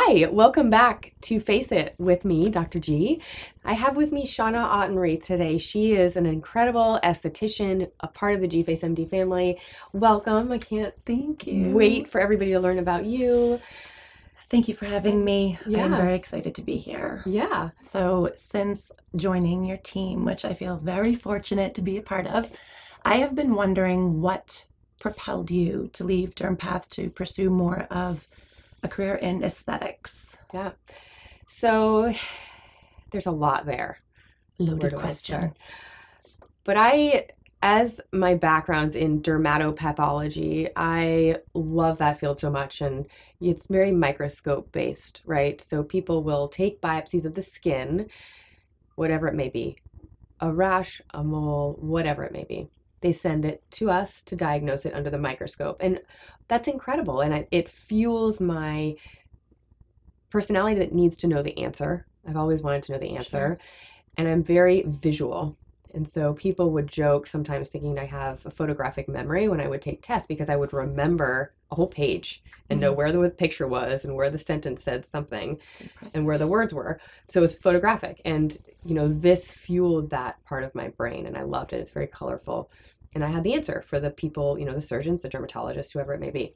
Hi, welcome back to FACEit with me, Dr. G. I have with me Shauna today. She is an incredible esthetician, a part of the GFaceMD family. Welcome. I can't Thank you. wait for everybody to learn about you. Thank you for having me. Yeah. I'm very excited to be here. Yeah. So since joining your team, which I feel very fortunate to be a part of, I have been wondering what propelled you to leave Dermpath to pursue more of a career in aesthetics. Yeah. So there's a lot there. Loaded question. But as my background's in dermatopathology, I love that field so much, and it's very microscope based, right? So people will take biopsies of the skin, whatever it may be, a rash, a mole, whatever it may be. They send it to us to diagnose it under the microscope. And that's incredible. And it fuels my personality that needs to know the answer. I've always wanted to know the answer. Sure. And I'm very visual. And so people would joke sometimes thinking I have a photographic memory when I would take tests, because I would remember a whole page and know where the picture was and where the sentence said something and where the words were. So it's photographic. And, this fueled that part of my brain, and I loved it. It's very colorful. And I had the answer for the people, the surgeons, the dermatologists, whoever it may be.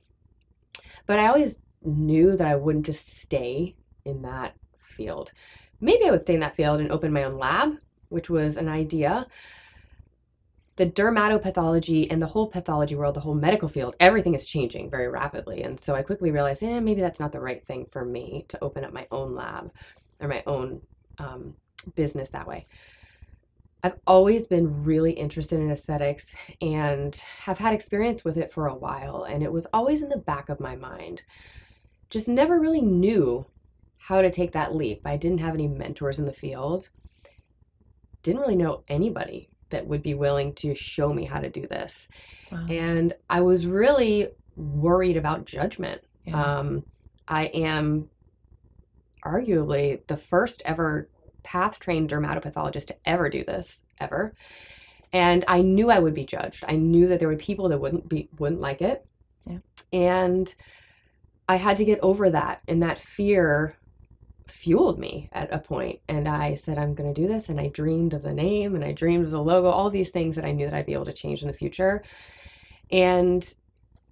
But I always knew that I wouldn't just stay in that field. Maybe I would stay in that field and open my own lab, which was an idea. The dermatopathology and the whole pathology world, the whole medical field, everything is changing very rapidly. And so I quickly realized, maybe that's not the right thing for me to open up my own lab or my own business that way. I've always been really interested in aesthetics and have had experience with it for a while. And it was always in the back of my mind. Just never really knew how to take that leap. I didn't have any mentors in the field. Didn't really know anybody that would be willing to show me how to do this. Wow. And I was really worried about judgment. Yeah. I am arguably the first ever path-trained dermatopathologist to ever do this, ever. And I knew I would be judged. I knew that there were people that wouldn't like it. Yeah. And I had to get over that. And that fear fueled me at a point. And I said, I'm going to do this. And I dreamed of the name, and I dreamed of the logo, all these things that I knew that I'd be able to change in the future. And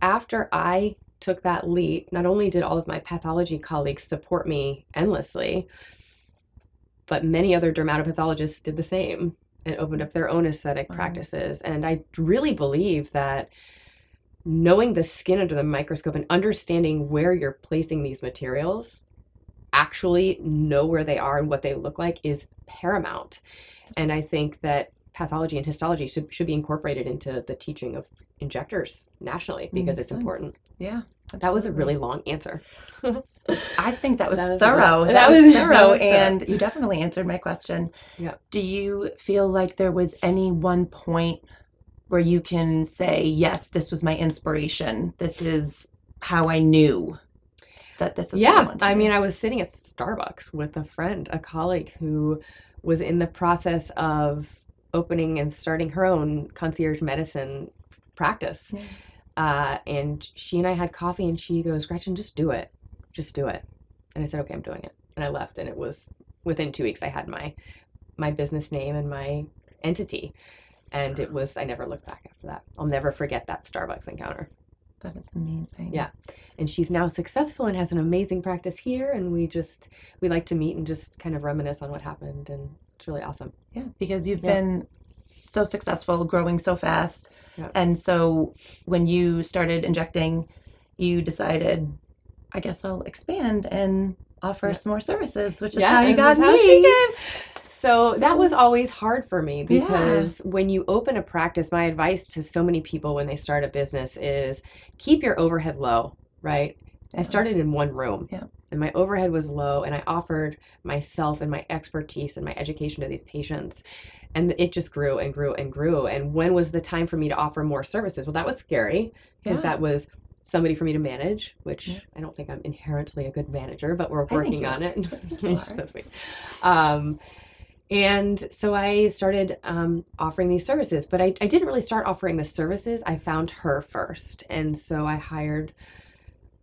after I took that leap, not only did all of my pathology colleagues support me endlessly, but many other dermatopathologists did the same and opened up their own aesthetic practices. And I really believe that knowing the skin under the microscope and understanding where you're placing these materials, actually know where they are and what they look like, is paramount. And I think that pathology and histology should be incorporated into the teaching of injectors nationally, because it's important. Yeah. Absolutely. That was a really long answer. I think that was thorough. That was thorough. And you definitely answered my question. Yeah. Do you feel like there was any one point where you can say, yes, this was my inspiration. This is how I knew that this is what I wanted to do? I was sitting at Starbucks with a friend, a colleague who was in the process of opening and starting her own concierge medicine practice. Yeah. And she and I had coffee, and she goes, Gretchen, just do it. Just do it. And I said, okay, I'm doing it. And I left, and it was within 2 weeks I had my business name and my entity. And it was, I never looked back after that. I'll never forget that Starbucks encounter. That is amazing. Yeah. And she's now successful and has an amazing practice here. And we like to meet and just kind of reminisce on what happened. And it's really awesome. Yeah. Because you've been so successful, growing so fast. Yeah. And so when you started injecting, you decided, I guess I'll expand and offer some more services, which is how you got me. So that was always hard for me, because when you open a practice, my advice to so many people when they start a business is keep your overhead low, right? I started in one room, and my overhead was low, and I offered myself and my expertise and my education to these patients, and it just grew and grew and grew. And when was the time for me to offer more services? Well, that was scary, because that was somebody for me to manage, which I don't think I'm inherently a good manager, but we're working on it. So sweet. And so I started offering these services, but I didn't really start offering the services. I found her first. And so I hired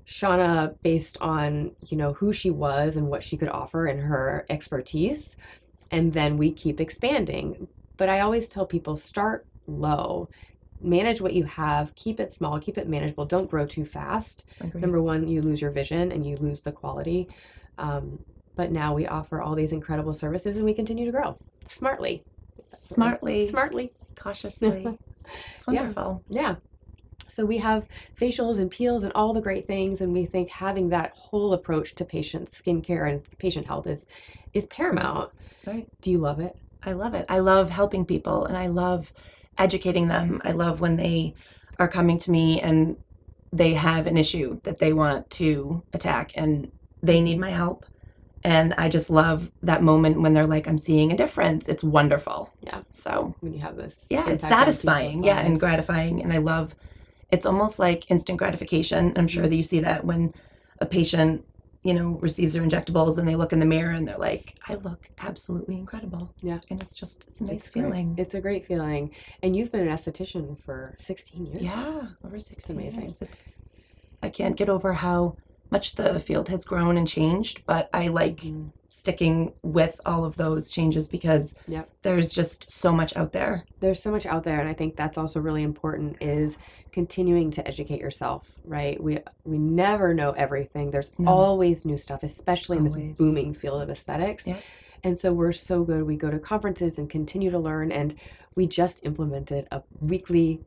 Shauna based on, who she was and what she could offer and her expertise. And then we keep expanding. But I always tell people, start low. Manage what you have, keep it small, keep it manageable. Don't grow too fast. Agreed. Number one, you lose your vision and you lose the quality. But now we offer all these incredible services and we continue to grow smartly. Cautiously. It's wonderful. Yeah. So we have facials and peels and all the great things, and we think having that whole approach to patient skincare and patient health is paramount. Right. Do you love it? I love it. I love helping people, and I love educating them. I love when they are coming to me and they have an issue that they want to attack and they need my help. And I just love that moment when they're like, I'm seeing a difference. It's wonderful. Yeah. So when you have this. Yeah, it's satisfying. Yeah, and gratifying. And I love, it's almost like instant gratification. I'm sure that you see that when a patient, receives their injectables and they look in the mirror and they're like, I look absolutely incredible. Yeah. And it's a nice feeling. It's a great feeling. And you've been an esthetician for 16 years. Yeah, over 16 amazing. years. I can't get over how much the field has grown and changed, but I like sticking with all of those changes because there's just so much out there. There's so much out there, and I think that's also really important is continuing to educate yourself, right? We never know everything. There's always new stuff, especially in this booming field of aesthetics. Yeah. And so we're so good. We go to conferences and continue to learn, and we just implemented a weekly.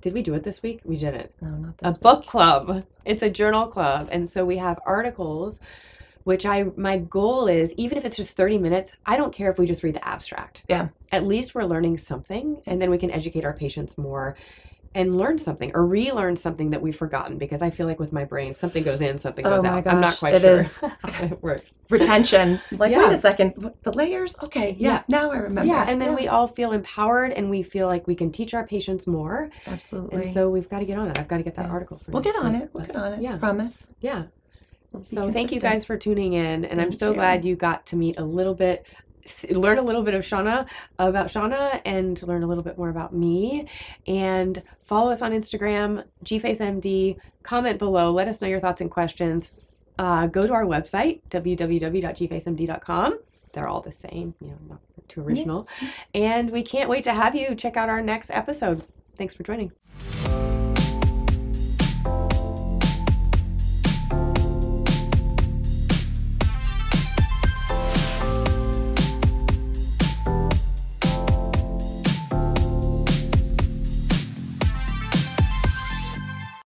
Did we do it this week? We didn't. No, not this week. A book club. It's a journal club. And so we have articles, which my goal is, even if it's just 30 minutes, I don't care if we just read the abstract. Yeah. At least we're learning something, and then we can educate our patients more and learn something or relearn something that we've forgotten, because I feel like with my brain, something goes in, something goes out. Gosh, I'm not quite sure how it works. Retention. Wait a second. The layers? Okay. Yeah. Now I remember. Yeah. And then we all feel empowered and we feel like we can teach our patients more. Absolutely. And so we've got to get on that. I've got to get that article for We'll get on week. it. We'll get on it. Yeah. Promise. Yeah. So thank you guys for tuning in. And I'm so glad you got to learn a little bit of about Shauna and learn a little bit more about me. And follow us on Instagram, GFaceMD. Comment below. Let us know your thoughts and questions. Go to our website, www.gfasemd.com. They're all the same, not too original. Yeah. And we can't wait to have you check out our next episode. Thanks for joining.